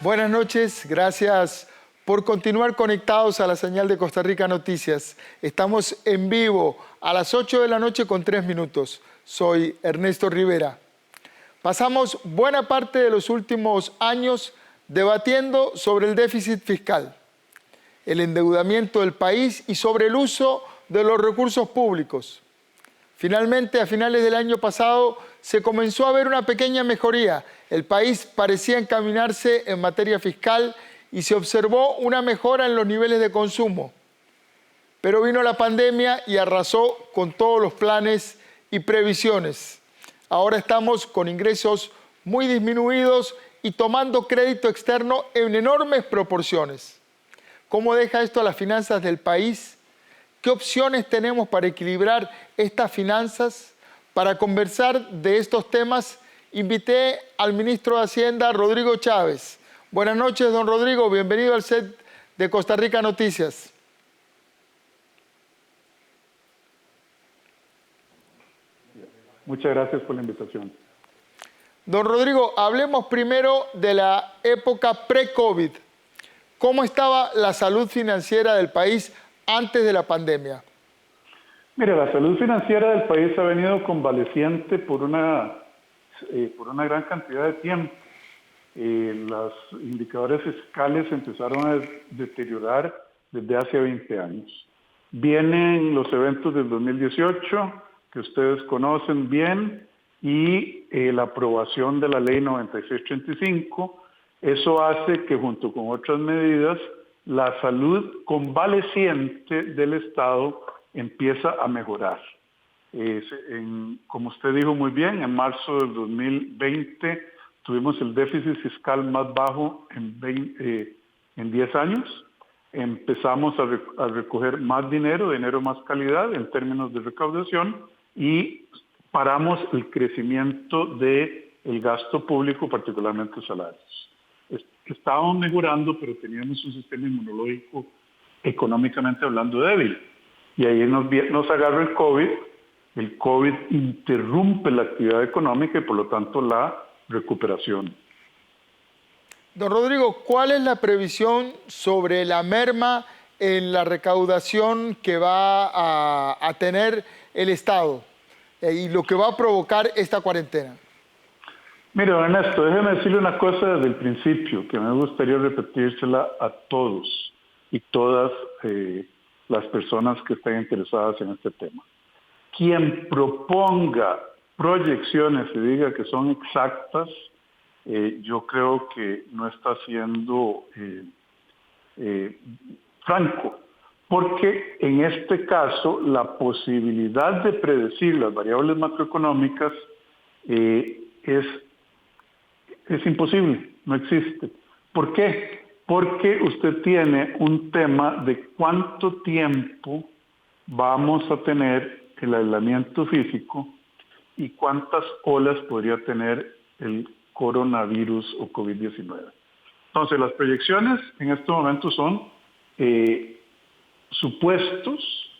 Buenas noches, gracias por continuar conectados a la señal de Costa Rica Noticias. Estamos en vivo a las 8 de la noche con 3 minutos. Soy Ernesto Rivera. Pasamos buena parte de los últimos años debatiendo sobre el déficit fiscal, el endeudamiento del país y sobre el uso de los recursos públicos. Finalmente, a finales del año pasado, se comenzó a ver una pequeña mejoría. El país parecía encaminarse en materia fiscal y se observó una mejora en los niveles de consumo. Pero vino la pandemia y arrasó con todos los planes y previsiones. Ahora estamos con ingresos muy disminuidos y tomando crédito externo en enormes proporciones. ¿Cómo deja esto a las finanzas del país? ¿Qué opciones tenemos para equilibrar estas finanzas? Para conversar de estos temas, invité al ministro de Hacienda, Rodrigo Chávez. Buenas noches, don Rodrigo. Bienvenido al set de Costa Rica Noticias. Muchas gracias por la invitación. Don Rodrigo, hablemos primero de la época pre-COVID. ¿Cómo estaba la salud financiera del país antes de la pandemia? Mira, la salud financiera del país ha venido convaleciente por una gran cantidad de tiempo. Los indicadores fiscales empezaron a deteriorar desde hace 20 años. Vienen los eventos del 2018, que ustedes conocen bien, y la aprobación de la ley 9635. Eso hace que, junto con otras medidas, la salud convaleciente del Estado empieza a mejorar. Como usted dijo muy bien, en marzo del 2020 tuvimos el déficit fiscal más bajo en 10 años. Empezamos a recoger más dinero más calidad en términos de recaudación, y paramos el crecimiento del gasto público, particularmente salarios. Estábamos mejorando, pero teníamos un sistema inmunológico económicamente hablando débil. Y ahí nos agarra el COVID. El COVID interrumpe la actividad económica y por lo tanto la recuperación. Don Rodrigo, ¿cuál es la previsión sobre la merma en la recaudación que va a tener el Estado y lo que va a provocar esta cuarentena? Mire, Ernesto, déjeme decirle una cosa desde el principio que me gustaría repetírsela a todos y todas las personas que estén interesadas en este tema. Quien proponga proyecciones y diga que son exactas, yo creo que no está siendo franco, porque en este caso la posibilidad de predecir las variables macroeconómicas es imposible, no existe. ¿Por qué? Porque usted tiene un tema de cuánto tiempo vamos a tener el aislamiento físico y cuántas olas podría tener el coronavirus o COVID-19. Entonces, las proyecciones en este momento son supuestos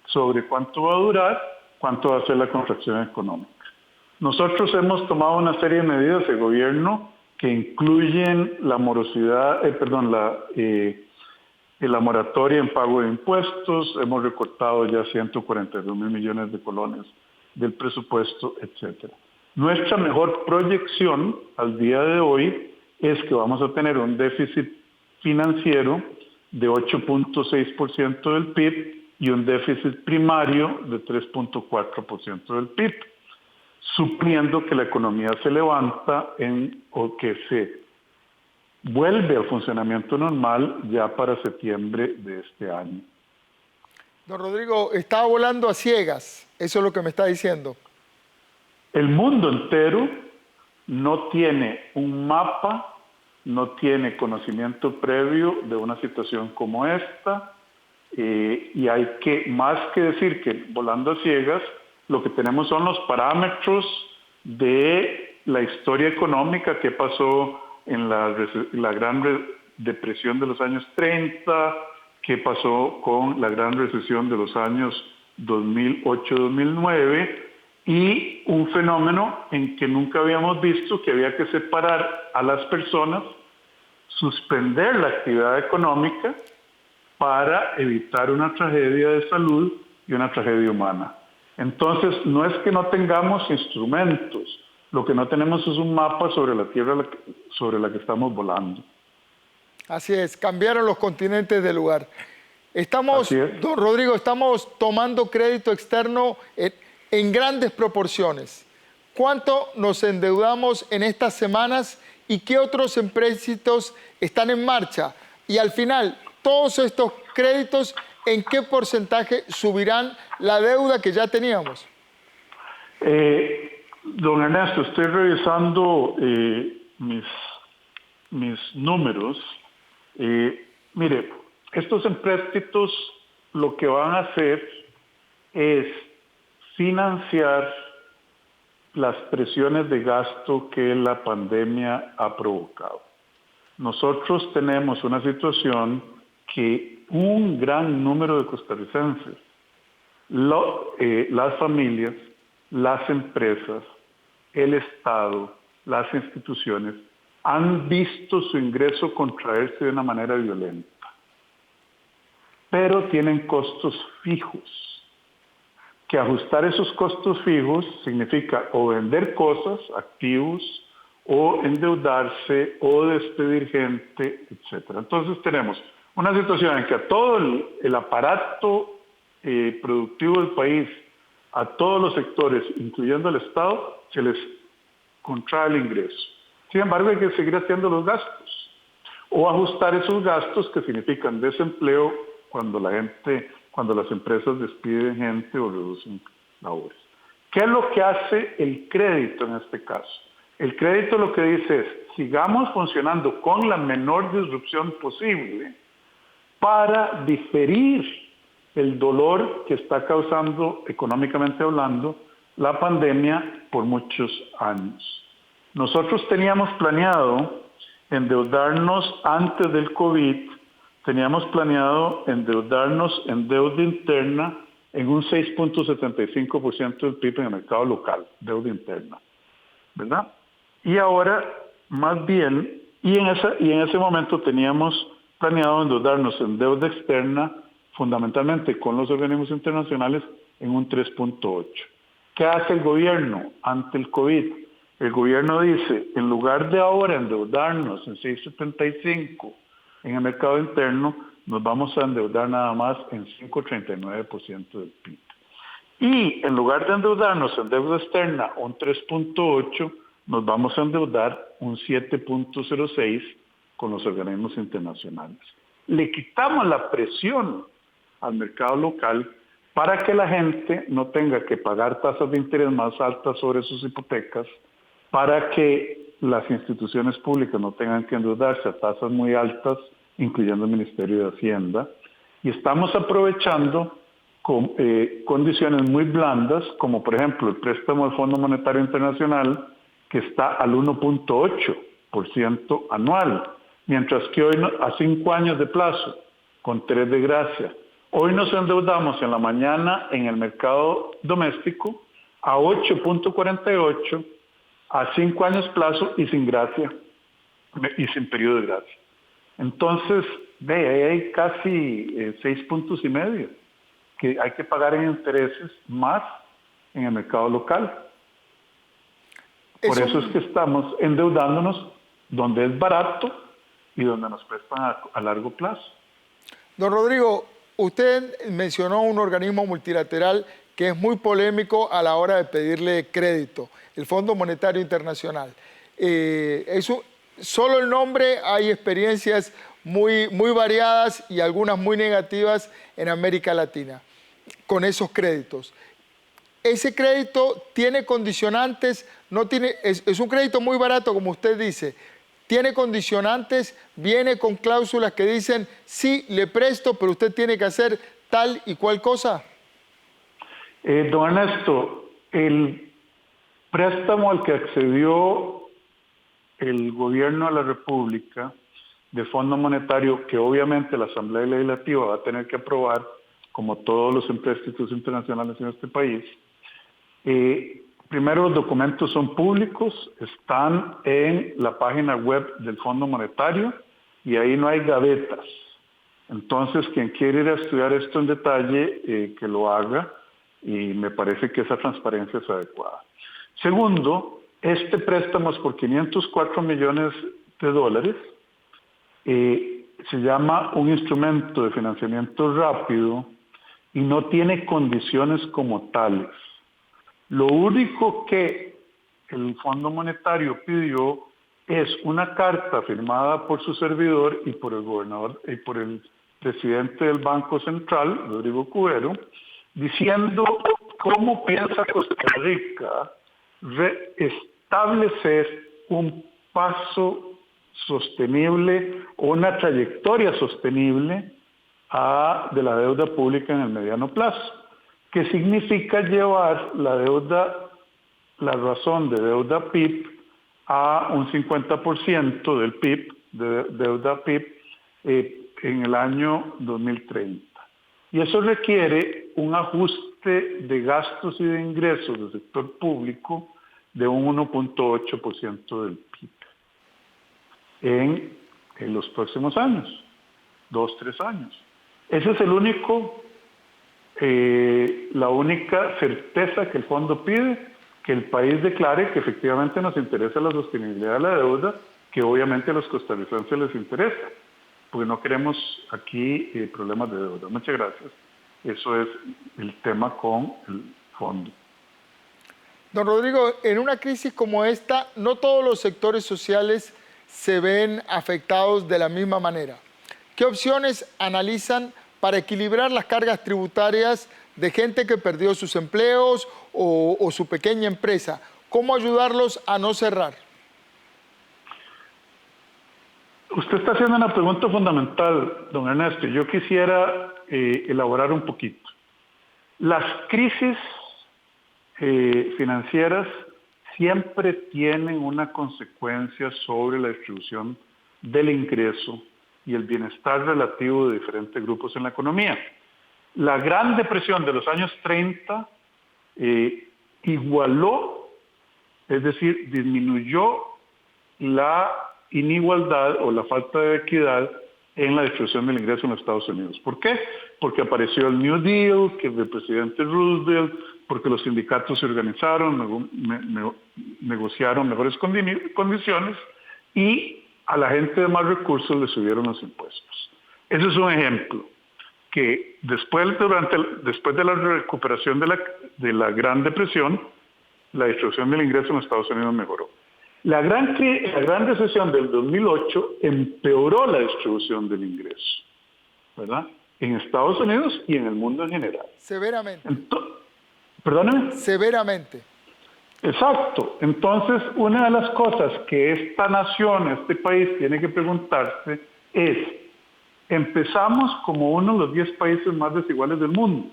sobre cuánto va a durar, cuánto va a ser la contracción económica. Nosotros hemos tomado una serie de medidas de gobierno que incluyen la morosidad, la moratoria en pago de impuestos. Hemos recortado ya 142 mil millones de colones del presupuesto, etc. Nuestra mejor proyección al día de hoy es que vamos a tener un déficit financiero de 8.6% del PIB y un déficit primario de 3.4% del PIB. Suponiendo que la economía se levanta o que se vuelve al funcionamiento normal ya para septiembre de este año. Don Rodrigo, está volando a ciegas, eso es lo que me está diciendo. El mundo entero no tiene un mapa, no tiene conocimiento previo de una situación como esta, y hay que, más que decir que volando a ciegas, lo que tenemos son los parámetros de la historia económica que pasó en la Gran Depresión de los años 30, que pasó con la Gran Recesión de los años 2008-2009, y un fenómeno en que nunca habíamos visto, que había que separar a las personas suspender la actividad económica para evitar una tragedia de salud y una tragedia humana. Entonces, no es que no tengamos instrumentos, lo que no tenemos es un mapa sobre la tierra sobre la que estamos volando. Así es, cambiaron los continentes de lugar. Así es. Don Rodrigo, estamos tomando crédito externo en grandes proporciones. ¿Cuánto nos endeudamos en estas semanas y qué otros empréstitos están en marcha? Y al final, todos estos créditos, ¿en qué porcentaje subirán la deuda que ya teníamos? Don Ernesto, estoy revisando mis números. Mire, estos empréstitos lo que van a hacer es financiar las presiones de gasto que la pandemia ha provocado. Nosotros tenemos una situación que un gran número de costarricenses, las familias, las empresas, el Estado, las instituciones, han visto su ingreso contraerse de una manera violenta. Pero tienen costos fijos. Que ajustar esos costos fijos significa o vender cosas, activos, o endeudarse, o despedir gente, etc. Entonces tenemos una situación en que a todo el aparato productivo del país, a todos los sectores, incluyendo el Estado, se les contrae el ingreso. Sin embargo, hay que seguir haciendo los gastos, o ajustar esos gastos que significan desempleo cuando las empresas despiden gente o reducen labores. ¿Qué es lo que hace el crédito en este caso? El crédito lo que dice es, sigamos funcionando con la menor disrupción posible para diferir el dolor que está causando, económicamente hablando, la pandemia por muchos años. Nosotros teníamos planeado endeudarnos antes del COVID. Teníamos planeado endeudarnos en deuda interna en un 6.75% del PIB en el mercado local, deuda interna, ¿verdad? Y ahora, más bien, y en ese momento teníamos planeado endeudarnos en deuda externa, fundamentalmente con los organismos internacionales, en un 3.8%. ¿Qué hace el gobierno ante el COVID? El gobierno dice, en lugar de ahora endeudarnos en 6.75%, en el mercado interno, nos vamos a endeudar nada más en 5.39% del PIB. Y en lugar de endeudarnos en deuda externa un 3.8%, nos vamos a endeudar un 7.06% con los organismos internacionales. Le quitamos la presión al mercado local para que la gente no tenga que pagar tasas de interés más altas sobre sus hipotecas, para que las instituciones públicas no tengan que endeudarse a tasas muy altas, incluyendo el Ministerio de Hacienda, y estamos aprovechando condiciones muy blandas, como por ejemplo el préstamo del Fondo Monetario Internacional, que está al 1.8% anual, mientras que hoy a 5 años de plazo, con 3 de gracia. Hoy nos endeudamos en la mañana en el mercado doméstico a 8.48%, a 5 años plazo y sin gracia, y sin periodo de gracia. Entonces, ahí hay casi 6 puntos y medio que hay que pagar en intereses más en el mercado local. Por eso es que estamos endeudándonos donde es barato y donde nos prestan a largo plazo. Don Rodrigo, usted mencionó un organismo multilateral que es muy polémico a la hora de pedirle crédito, el Fondo Monetario Internacional. Solo el nombre, hay experiencias muy variadas y algunas muy negativas en América Latina con esos créditos. Ese crédito tiene condicionantes, es un crédito muy barato, como usted dice. Tiene condicionantes, viene con cláusulas que dicen, sí, le presto, pero usted tiene que hacer tal y cual cosa. Don Ernesto, el préstamo al que accedió el gobierno de la República de Fondo Monetario, que obviamente la Asamblea Legislativa va a tener que aprobar, como todos los empréstitos internacionales en este país, primero los documentos son públicos, están en la página web del Fondo Monetario, y ahí no hay gavetas. Entonces, quien quiere ir a estudiar esto en detalle, que lo haga, y me parece que esa transparencia es adecuada. Segundo, este préstamo es por 504 millones de dólares. Se llama un instrumento de financiamiento rápido y no tiene condiciones como tales. Lo único que el Fondo Monetario pidió es una carta firmada por su servidor y por el gobernador y por el presidente del Banco Central, Rodrigo Cubero, diciendo cómo piensa Costa Rica establecer un paso sostenible o una trayectoria sostenible de la deuda pública en el mediano plazo, que significa llevar la razón de deuda PIB a un 50% del PIB, de deuda PIB, en el año 2030. Y eso requiere un ajuste de gastos y de ingresos del sector público de un 1.8% del PIB en los próximos años, 2-3 años. Ese es la única certeza que el fondo pide, que el país declare que efectivamente nos interesa la sostenibilidad de la deuda, que obviamente a los costarricenses les interesa, porque no queremos aquí problemas de deuda. Muchas gracias. Eso es el tema con el fondo. Don Rodrigo, en una crisis como esta, no todos los sectores sociales se ven afectados de la misma manera. ¿Qué opciones analizan para equilibrar las cargas tributarias de gente que perdió sus empleos o su pequeña empresa? ¿Cómo ayudarlos a no cerrar? Usted está haciendo una pregunta fundamental, don Ernesto. Yo quisiera elaborar un poquito. Las crisis financieras siempre tienen una consecuencia sobre la distribución del ingreso y el bienestar relativo de diferentes grupos en la economía. La Gran Depresión de los años 30 igualó, es decir, disminuyó la inigualdad o la falta de equidad en la distribución del ingreso en los Estados Unidos. ¿Por qué? Porque apareció el New Deal, que el presidente Roosevelt, porque los sindicatos se organizaron, negociaron mejores condiciones y a la gente de más recursos le subieron los impuestos. Ese es un ejemplo que después de la recuperación de la Gran Depresión, la distribución del ingreso en los Estados Unidos mejoró. La gran recesión del 2008 empeoró la distribución del ingreso, ¿verdad? En Estados Unidos y en el mundo en general. Severamente. ¿Perdóneme? Severamente. Exacto. Entonces, una de las cosas que esta nación, este país, tiene que preguntarse es, empezamos como uno de los 10 países más desiguales del mundo.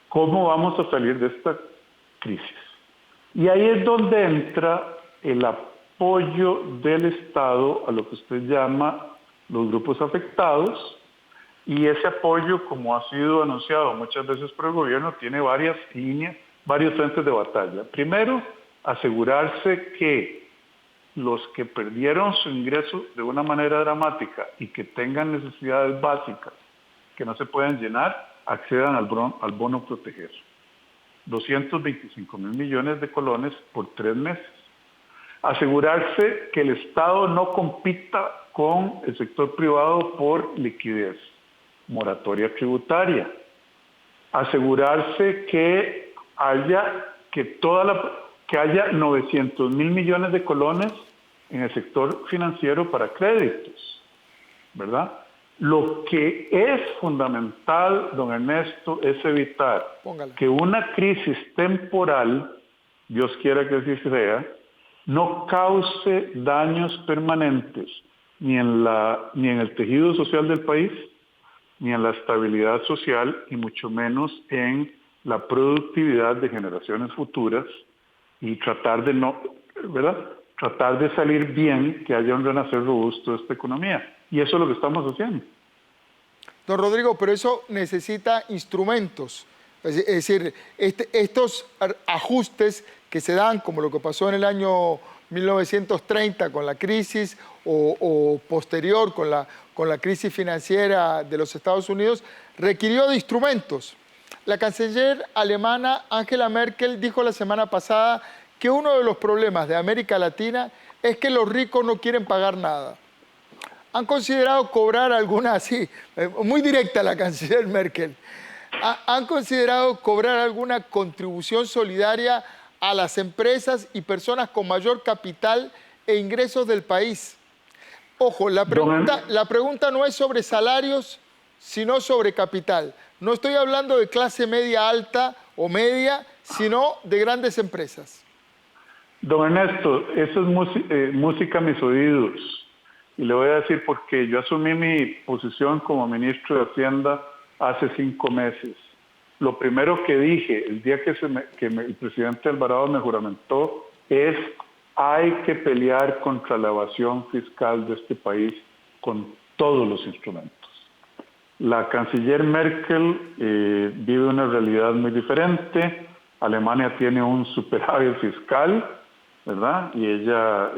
¿Cómo vamos a salir de esta crisis? Y ahí es donde entra el apoyo del Estado a lo que usted llama los grupos afectados, y ese apoyo, como ha sido anunciado muchas veces por el gobierno, tiene varias líneas, varios frentes de batalla. Primero, asegurarse que los que perdieron su ingreso de una manera dramática y que tengan necesidades básicas que no se pueden llenar, accedan al bono proteger. 225.000 millones de colones por 3 meses. Asegurarse que el Estado no compita con el sector privado por liquidez. Moratoria tributaria. Asegurarse que haya 900.000 millones de colones en el sector financiero para créditos, ¿verdad? Lo que es fundamental, don Ernesto, es evitar que una crisis temporal, Dios quiera que así sea, no cause daños permanentes ni en el tejido social del país, ni en la estabilidad social, y mucho menos en la productividad de generaciones futuras, y tratar de salir bien, que haya un renacer robusto de esta economía. Y eso es lo que estamos haciendo. Don Rodrigo, pero eso necesita instrumentos. Es decir, estos ajustes que se dan, como lo que pasó en el año 1930 con la crisis o posterior con la crisis financiera de los Estados Unidos, requirió de instrumentos. La canciller alemana Angela Merkel dijo la semana pasada que uno de los problemas de América Latina es que los ricos no quieren pagar nada. ¿Han considerado cobrar alguna, así, muy directa la canciller Merkel, han considerado cobrar alguna contribución solidaria a las empresas y personas con mayor capital e ingresos del país? Ojo, la pregunta no es sobre salarios, sino sobre capital. No estoy hablando de clase media alta o media, sino de grandes empresas. Don Ernesto, eso es música a mis oídos. Y le voy a decir por qué. Yo asumí mi posición como ministro de Hacienda hace 5 meses. Lo primero que dije el día que el presidente Alvarado me juramentó es: hay que pelear contra la evasión fiscal de este país con todos los instrumentos. La canciller Merkel vive una realidad muy diferente. Alemania tiene un superávit fiscal, ¿verdad? Y ella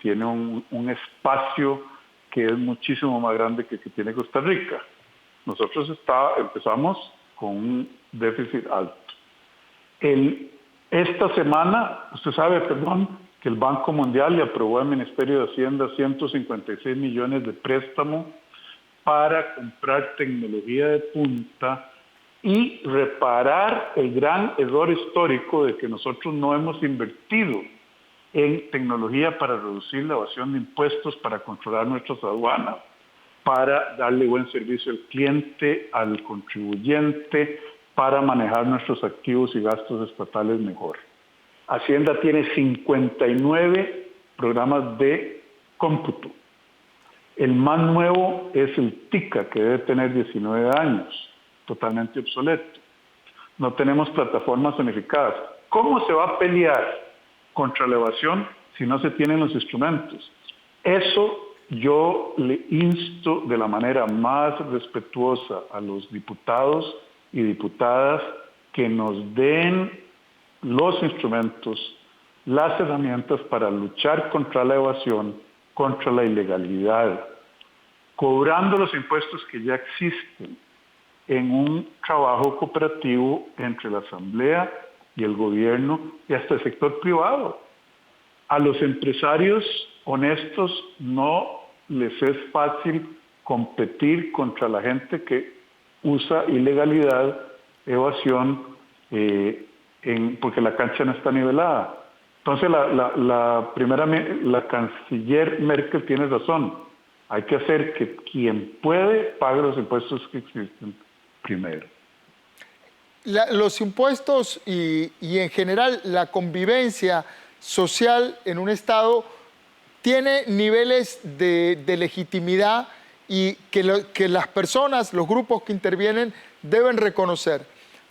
tiene un espacio que es muchísimo más grande que tiene Costa Rica. Nosotros empezamos con un déficit alto. Esta semana, usted sabe, que el Banco Mundial le aprobó al Ministerio de Hacienda 156 millones de préstamo para comprar tecnología de punta y reparar el gran error histórico de que nosotros no hemos invertido en tecnología para reducir la evasión de impuestos, para controlar nuestras aduanas, para darle buen servicio al cliente, al contribuyente, para manejar nuestros activos y gastos estatales mejor. Hacienda tiene 59 programas de cómputo. El más nuevo es el TICA, que debe tener 19 años, totalmente obsoleto. No tenemos plataformas unificadas. ¿Cómo se va a pelear contra la evasión si no se tienen los instrumentos? Eso yo le insto de la manera más respetuosa a los diputados y diputadas que nos den los instrumentos, las herramientas para luchar contra la evasión, contra la ilegalidad, cobrando los impuestos que ya existen en un trabajo cooperativo entre la Asamblea y el gobierno y hasta el sector privado. A los empresarios honestos no les es fácil competir contra la gente que usa ilegalidad, evasión, porque la cancha no está nivelada. Entonces la canciller Merkel tiene razón. Hay que hacer que quien puede pague los impuestos que existen primero. Los impuestos y en general la convivencia social en un Estado tiene niveles de legitimidad y que las personas, los grupos que intervienen deben reconocer.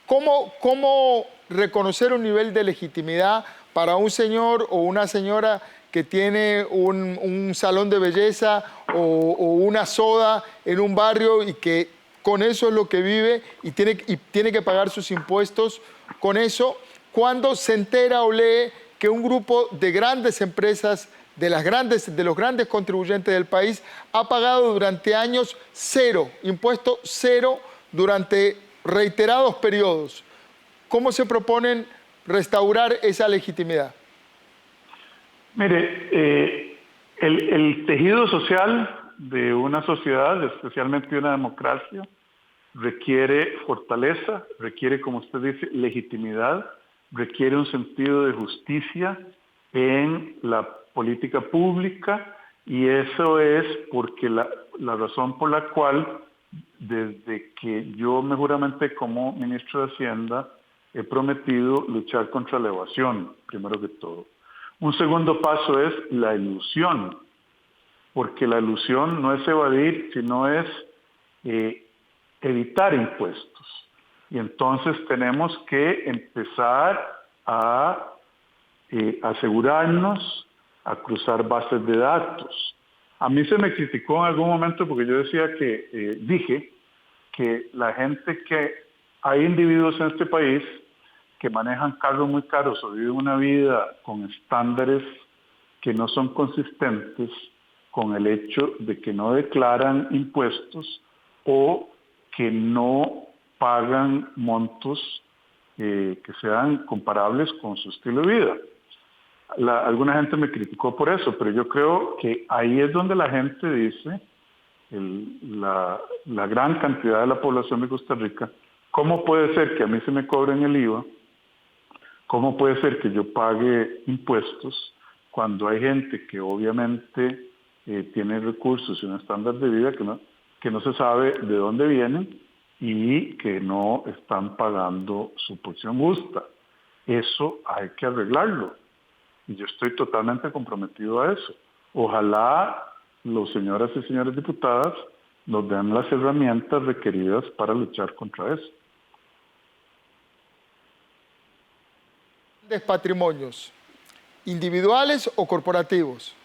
¿Cómo reconocer un nivel de legitimidad para un señor o una señora que tiene un salón de belleza o una soda en un barrio y que con eso es lo que vive y tiene que pagar sus impuestos con eso, cuando se entera o lee que un grupo de grandes empresas, de los grandes contribuyentes del país, ha pagado durante años impuesto cero durante reiterados periodos? ¿Cómo se proponen restaurar esa legitimidad? Mire, el tejido social de una sociedad, especialmente de una democracia, requiere fortaleza, requiere, como usted dice, legitimidad, requiere un sentido de justicia en la política pública, y eso es porque la razón por la cual, desde que yo me juramenté como ministro de Hacienda, he prometido luchar contra la evasión, primero que todo. Un segundo paso es la elusión, porque la elusión no es evadir, sino es evitar impuestos. Y entonces tenemos que empezar a asegurarnos, a cruzar bases de datos. A mí se me criticó en algún momento porque yo dije que la gente hay individuos en este país que manejan carros muy caros o viven una vida con estándares que no son consistentes con el hecho de que no declaran impuestos o que no pagan montos que sean comparables con su estilo de vida. Alguna gente me criticó por eso, pero yo creo que ahí es donde la gente dice, la gran cantidad de la población de Costa Rica, ¿cómo puede ser que a mí se me cobren el IVA? ¿Cómo puede ser que yo pague impuestos cuando hay gente que obviamente tiene recursos y un estándar de vida que no se sabe de dónde vienen y que no están pagando su porción justa? Eso hay que arreglarlo. Y yo estoy totalmente comprometido a eso. Ojalá los señoras y señores diputadas nos den las herramientas requeridas para luchar contra eso. ¿Grandes patrimonios, individuales o corporativos?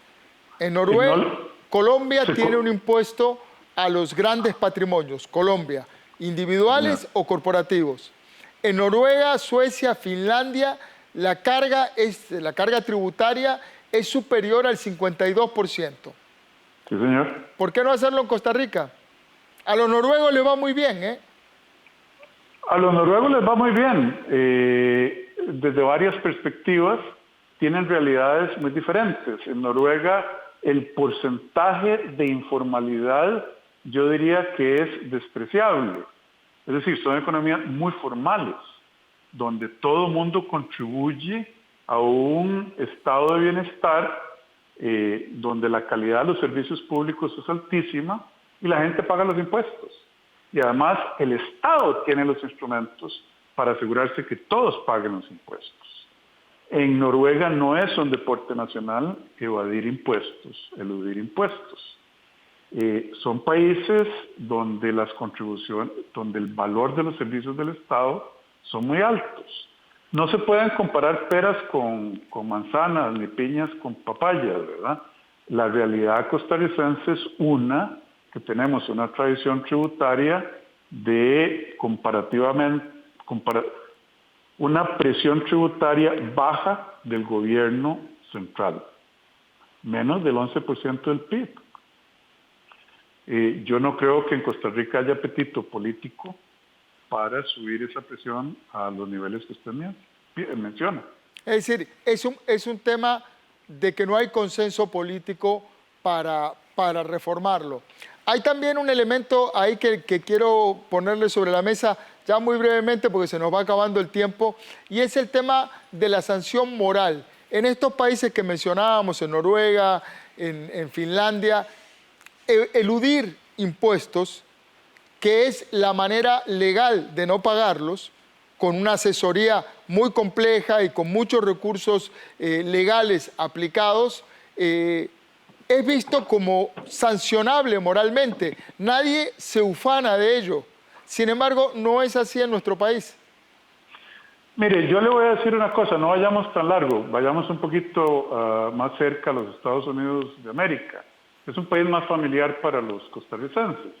En Noruega, Colombia tiene un impuesto a los grandes patrimonios. Colombia, individuales o corporativos. En Noruega, Suecia, Finlandia, la carga tributaria es superior al 52%. Sí, señor. ¿Por qué no hacerlo en Costa Rica? A los noruegos les va muy bien, ¿eh? A los noruegos les va muy bien. Desde varias perspectivas, tienen realidades muy diferentes. En Noruega, el porcentaje de informalidad, yo diría que es despreciable. Es decir, son economías muy formales, donde todo el mundo contribuye a un estado de bienestar, donde la calidad de los servicios públicos es altísima y la gente paga los impuestos. Y además el Estado tiene los instrumentos para asegurarse que todos paguen los impuestos. En Noruega no es un deporte nacional evadir impuestos, eludir impuestos. Son países donde las contribuciones, donde el valor de los servicios del Estado son muy altos. No se pueden comparar peras con manzanas ni piñas con papayas, ¿verdad? La realidad costarricense es que tenemos una tradición tributaria de una presión tributaria baja del gobierno central, menos del 11% del PIB. Yo no creo que en Costa Rica haya apetito político para subir esa presión a los niveles que usted menciona. Es decir, es un tema de que no hay consenso político para reformarlo. Hay también un elemento ahí que quiero ponerle sobre la mesa ya muy brevemente porque se nos va acabando el tiempo, y es el tema de la sanción moral. En estos países que mencionábamos, en Noruega, en Finlandia, eludir impuestos, que es la manera legal de no pagarlos, con una asesoría muy compleja y con muchos recursos legales aplicados, es visto como sancionable moralmente. Nadie se ufana de ello. Sin embargo, no es así en nuestro país. Mire, yo le voy a decir una cosa, no vayamos tan largo, vayamos un poquito más cerca a los Estados Unidos de América. Es un país más familiar para los costarricenses.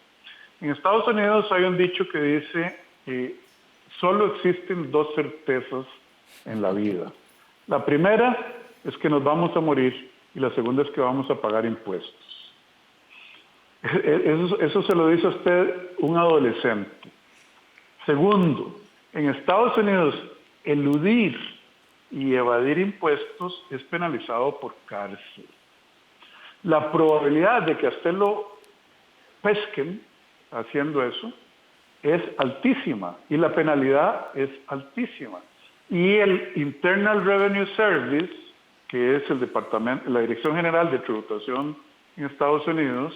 En Estados Unidos hay un dicho que dice que solo existen dos certezas en la vida. La primera es que nos vamos a morir y la segunda es que vamos a pagar impuestos. Eso se lo dice a usted un adolescente. Segundo, en Estados Unidos eludir y evadir impuestos es penalizado por cárcel. La probabilidad de que a usted lo pesquen haciendo eso es altísima y la penalidad es altísima. Y el Internal Revenue Service, que es el departamento, la Dirección General de Tributación en Estados Unidos,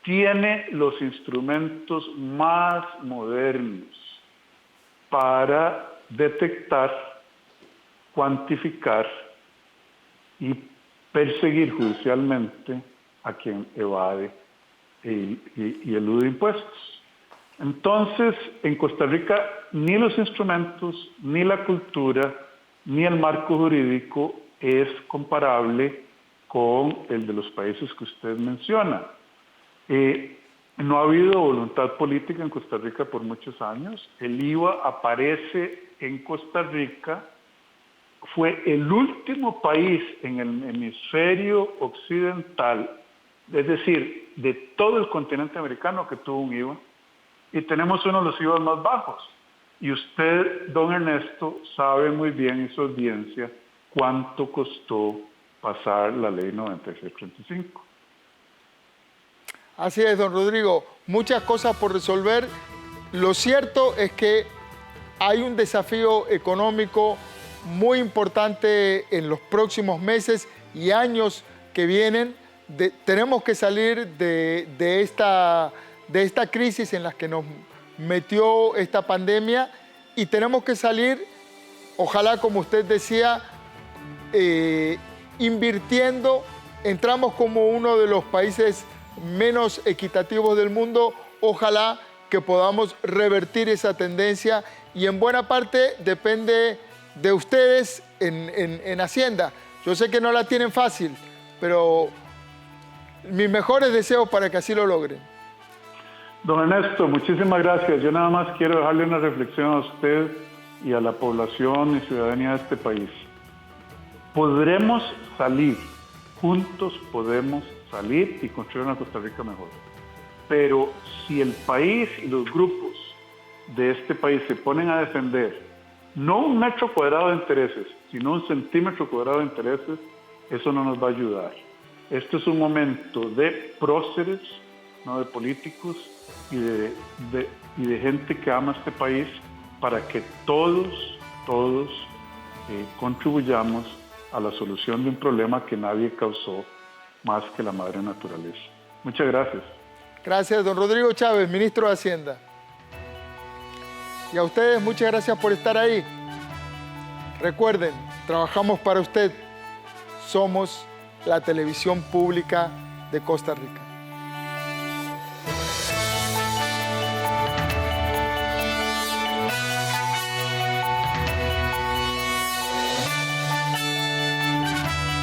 tiene los instrumentos más modernos para detectar, cuantificar y perseguir judicialmente a quien evade y elude impuestos. Entonces, en Costa Rica, ni los instrumentos, ni la cultura, ni el marco jurídico es comparable con el de los países que usted menciona. No ha habido voluntad política en Costa Rica por muchos años. El IVA aparece en Costa Rica fue el último país en el hemisferio occidental, es decir, de todo el continente americano que tuvo un IVA, y tenemos uno de los IVA más bajos. Y usted, don Ernesto, sabe muy bien, y su audiencia, cuánto costó pasar la ley 9635. Así es, don Rodrigo. Muchas cosas por resolver. Lo cierto es que hay un desafío económico muy importante en los próximos meses y años que vienen. Tenemos que salir de esta crisis en la que nos metió esta pandemia y tenemos que salir, ojalá, como usted decía, invirtiendo. Entramos como uno de los países menos equitativos del mundo. Ojalá que podamos revertir esa tendencia y en buena parte depende de ustedes en Hacienda. Yo sé que no la tienen fácil, pero mis mejores deseos para que así lo logren. Don Ernesto, muchísimas gracias. Yo nada más quiero dejarle una reflexión a usted y a la población y ciudadanía de este país. Podremos salir, juntos podemos salir y construir una Costa Rica mejor. Pero si el país y los grupos de este país se ponen a defender no un metro cuadrado de intereses, sino un centímetro cuadrado de intereses, eso no nos va a ayudar. Esto es un momento de próceres, no de políticos, y de gente que ama este país para que todos contribuyamos a la solución de un problema que nadie causó más que la madre naturaleza. Muchas gracias. Gracias, don Rodrigo Chávez, ministro de Hacienda. Y a ustedes, muchas gracias por estar ahí. Recuerden, trabajamos para usted. Somos la televisión pública de Costa Rica.